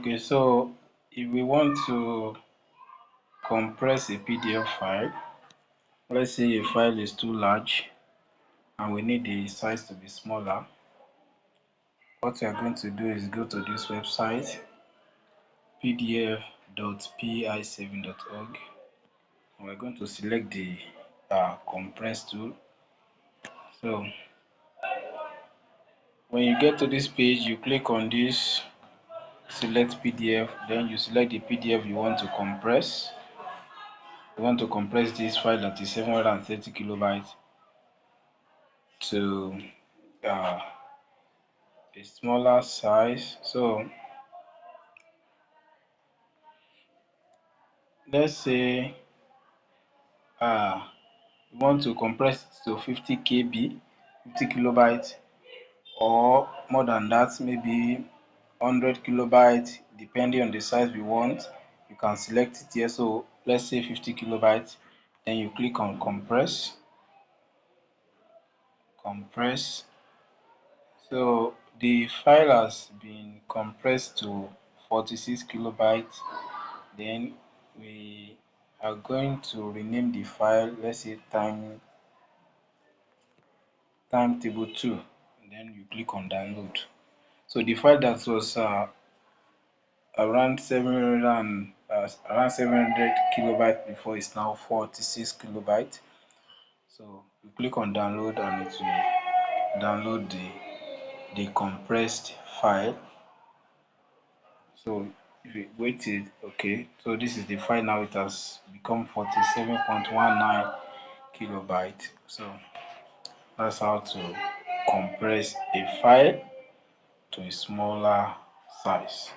Okay, so if we want to compress a PDF file, let's say a file is too large and we need the size to be smaller, what we are going to do is go to this website pdf.pi7.org, and we're going to select the compress tool. So when you get to this page, you click on this select PDF, then you select the PDF you want to compress. You want to compress this file that is 730 kilobytes to uh, a smaller size. So let's say you want to compress it to 50 KB, 50 kilobytes, or more than that, maybe 100 kilobytes, depending on the size we want. You can select it here. So let's say 50 kilobytes, then you click on compress. So the file has been compressed to 46 kilobytes. Then we are going to rename the file, let's say timetable 2, and then you click on download. So the file that was around 700 kilobytes before is now 46 kilobytes. So you click on download and it will download the compressed file. So if you wait it, okay, so this is the file now. It has become 47.19 kilobytes. So that's how to compress a file to a smaller size.